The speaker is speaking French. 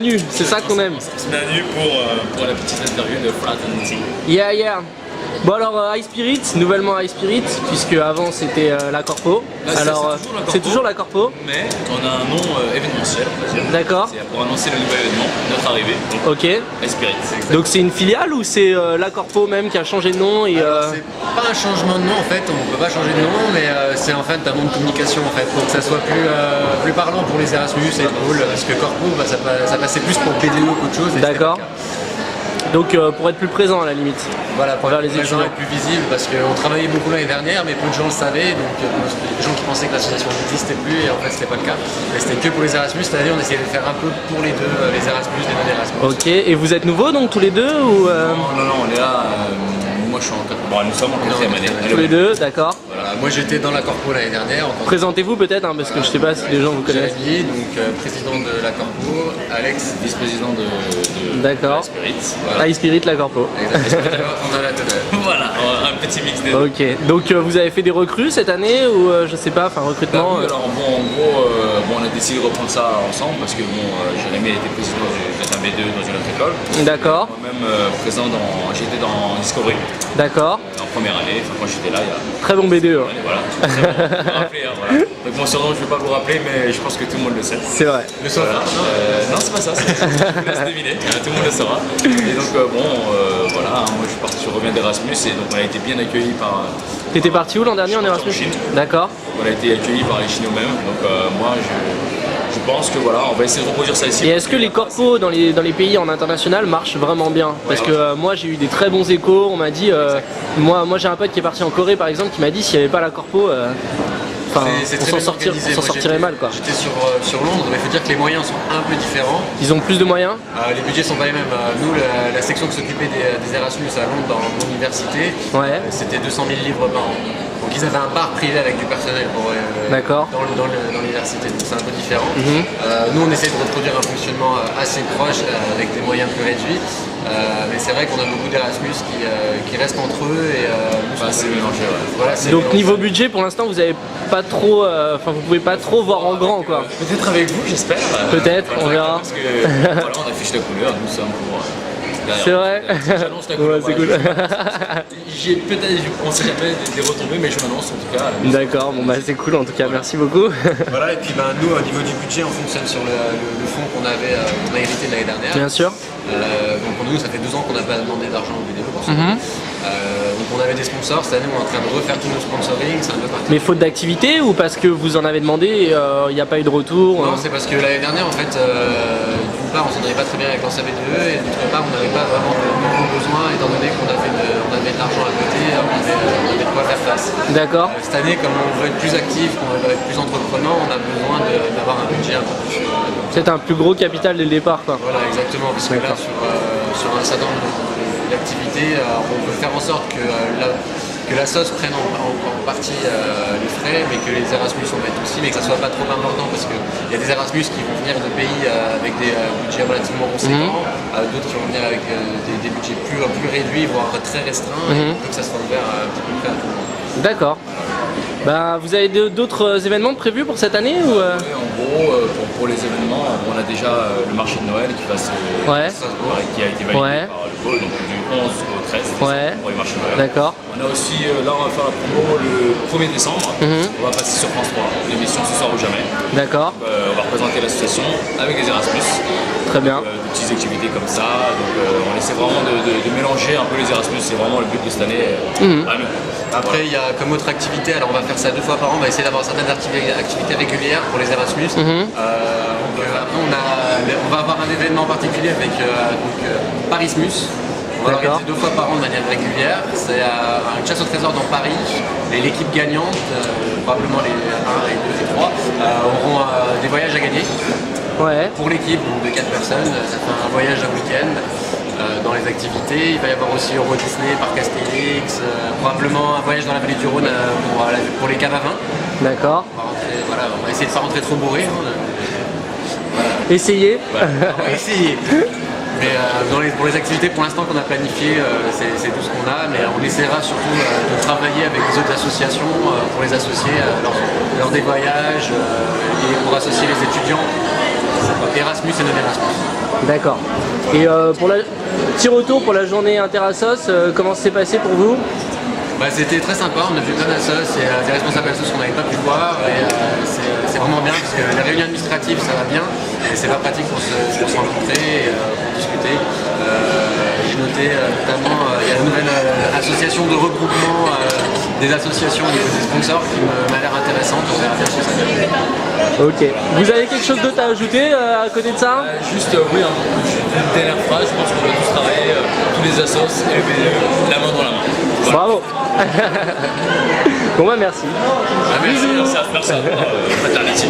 C'est ça qu'on aime. Bienvenue pour la petite interview de Fraternity. Yeah. Bon alors High Spirit, nouvellement High Spirit, puisque avant c'était la Corpo. Là, alors c'est toujours la Corpo. Mais on a un nom événementiel, on va dire. D'accord. C'est pour annoncer le nouvel événement, notre arrivée. Donc, ok. High Spirit. Donc c'est une filiale ou c'est la Corpo même qui a changé de nom et C'est pas un changement de nom en fait, on peut pas changer de nom, mais c'est en fait un nom de communication en fait, pour que ça soit plus parlant pour les Erasmus et drôle, parce que Corpo ça passait plus pour BDE qu'autre chose. D'accord. Donc pour être plus présent à la limite. Voilà, pour vers être les plus présent étudiants. et plus visible, parce qu'on travaillait beaucoup l'année dernière, mais peu de gens le savaient, donc les gens qui pensaient que l'association n'existait plus, et en fait c'était pas le cas. Mais c'était que pour les Erasmus, cette année on essayait de faire un peu pour les deux, les Erasmus, les non-Erasmus. Ok, et vous êtes nouveaux donc tous les deux ou Non, on est là. Moi je suis en 4. Bon, nous sommes en 4e année. tous les deux, d'accord. Voilà, moi j'étais dans la Corpo l'année dernière en tant que Présentez-vous peut-être, hein, parce que je sais pas si les gens vous connaissent. Jérémy, donc président de la Corpo, Alex, Vice-président de D'accord. High Spirit. voilà. High Spirit, la Corpo. On a la teneur. Voilà, un petit mix des deux. Ok, donc vous avez fait des recrues cette année ou je sais pas, enfin recrutement Oui, alors bon, en gros, on a décidé de reprendre ça ensemble parce que bon, Jérémy était président d'un B2 dans une autre école. D'accord, Moi-même j'étais dans Discovery d'accord. en première année. Enfin, moi j'étais là il y a Très bon BDE. Hein. Et voilà, c'est bon, vous vous rappelez, hein, voilà. Donc mon surnom je ne vais pas vous rappeler, mais je pense que tout le monde le sait. C'est vrai. Le soir. Voilà. Non, c'est pas ça, je vous laisse deviner, tout le monde le saura. Et donc voilà, moi je reviens d'Erasmus et donc on a été bien accueillis par... T'étais parti où l'an dernier en Erasmus? Chine. D'accord. On a été accueillis par les Chinois même, donc moi je pense que voilà, on va essayer de reproduire ça ici. Et est-ce que les corpos dans les pays en international marchent vraiment bien? Parce que moi j'ai eu des très bons échos, on m'a dit, moi j'ai un pote qui est parti en Corée par exemple qui m'a dit s'il n'y avait pas la corpo, C'est on très s'en bien organisé. Moi, sortirait mal quoi. J'étais sur Londres, mais il faut dire que les moyens sont un peu différents. Ils ont plus de moyens? Les budgets sont pas les mêmes. Nous, la section qui s'occupait des Erasmus à Londres dans mon université, Ouais. c'était 200 000 livres par an. Donc ils avaient un bar privé avec du personnel D'accord. dans l'université, donc c'est un peu différent. Nous on essaie de reproduire un fonctionnement assez proche avec des moyens plus réduits. Mais c'est vrai qu'on a beaucoup d'Erasmus qui restent entre eux et C'est mélangé, ouais. voilà, c'est Donc mélangé. niveau budget pour l'instant vous avez pas trop, vous pouvez pas trop voir en grand quoi. Peut-être avec vous, j'espère. Peut-être, on verra. Parce que voilà, on affiche la couleur, nous sommes pour... C'est vrai. J'annonce la couleur. Ouais, c'est cool. J'ai peut-être, on sait jamais des retombées, mais je m'annonce en tout cas. D'accord, bon bah c'est cool en tout cas, merci beaucoup. Voilà, et puis nous au niveau du budget on fonctionne sur le fonds qu'on a hérité de l'année dernière. Bien sûr. Donc pour nous ça fait 2 ans qu'on n'a pas demandé d'argent au BDE pour ça. Donc on avait des sponsors, cette année on est en train de refaire tous nos sponsoring, c'est un peu parti. Mais faute d'activité ou parce que vous en avez demandé et il n'y a pas eu de retour? Non, c'est parce que l'année dernière en fait, d'une part on s'entendait pas très bien avec l'ancien BDE et d'autre part on n'avait pas vraiment de nouveaux besoins étant donné qu'on avait de l'argent à côté, on avait de quoi faire face. D'accord. Cette année comme on veut être plus actif, qu'on veut être plus entreprenant, on a besoin d'avoir un budget un peu plus. C'est un plus gros capital dès le départ quoi. Voilà, exactement, parce que là, sur un certain nombre d'activités, on veut faire en sorte que la sauce prenne en partie les frais, mais que les Erasmus en mettent aussi, mais que ça soit pas trop important, parce qu'il y a des Erasmus qui vont venir de pays avec des budgets relativement conséquents, d'autres qui vont venir avec des budgets plus réduits, voire très restreints, et on veut que ça soit ouvert un petit peu près à tout le monde. D'accord. Bah, vous avez d'autres événements prévus pour cette année ou En gros, pour les événements, on a déjà le marché de Noël qui va se Ouais. qui a été validé Ouais. par le pôle, donc du 11 au 13 décembre Ouais. pour les marchés de Noël. D'accord. On a aussi, là on va faire la promo le 1er décembre, on va passer sur France 3, l'émission Ce soir ou jamais. D'accord. On va représenter l'association avec les Erasmus, Très bien. de petites activités comme ça, donc on essaie vraiment de mélanger un peu les Erasmus, c'est vraiment le but de cette année à nous. Après, il y a comme autre activité, alors on va faire ça 2 fois par an, on va essayer d'avoir certaines activités régulières pour les Erasmus. Après, on va avoir un événement particulier avec Parismus. On va D'accord. l'organiser 2 fois par an de manière régulière. C'est une chasse au trésor dans Paris. Et l'équipe gagnante, probablement les 1 et 2 et 3, auront des voyages à gagner. Ouais. Pour l'équipe donc de 4 personnes, ça fait un voyage un week-end dans les activités. Il va y avoir aussi Euro Disney, Parc Astérix, probablement un voyage dans la vallée du Rhône pour les caves à vin. D'accord. On va essayer de ne pas rentrer trop bourré. Essayez. On va essayer. Mais pour les activités pour l'instant qu'on a planifiées, c'est tout ce qu'on a, mais on essaiera surtout de travailler avec les autres associations pour les associer lors des voyages et pour associer les étudiants Erasmus et non-Erasmus. D'accord. Et pour petit retour pour la journée Interassos, comment ça s'est passé pour vous? C'était très sympa, on a vu plein d'assos et des responsables assos qu'on n'avait pas pu voir et c'est vraiment bien parce que les réunions administratives ça va bien et c'est pas pratique pour se rencontrer et pour discuter. J'ai noté notamment il y a une nouvelle association de regroupement des associations au niveau des sponsors qui m'a l'air intéressante, on verra bien ce que ça donne. Ok. Vous avez quelque chose d'autre à ajouter à côté de ça? Juste, oui, une dernière phrase, je pense qu'on doit tous travailler, tous les assos, et la main dans la main. Voilà. Bravo. Bon bah merci. Merci à Fraternity.